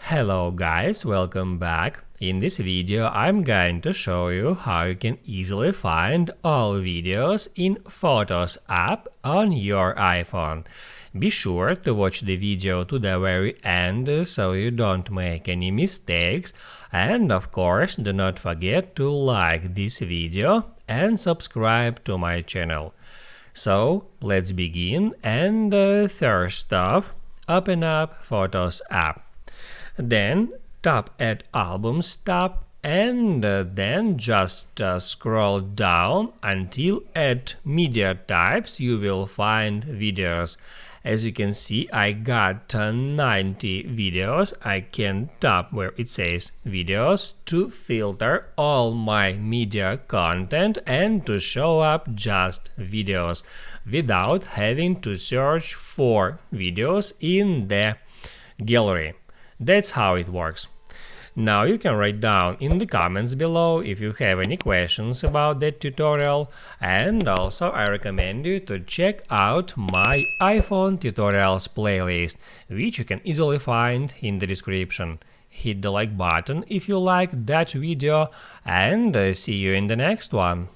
Hello guys, welcome back. In this video I'm going to show you how you can easily find all videos in Photos app on your iPhone. Be sure to watch the video to the very end so you don't make any mistakes, and of course do not forget to like this video and subscribe to my channel. So let's begin, and first off, open up Photos app. Then tap at Albums tab, and then just scroll down until at Media Types you will find videos. As you can see, I got 90 videos. I can tap where it says videos to filter all my media content and to show up just videos without having to search for videos in the gallery. That's how it works. Now you can write down in the comments below if you have any questions about that tutorial, and also I recommend you to check out my iPhone tutorials playlist, which you can easily find in the description. Hit the like button if you liked that video, and see you in the next one.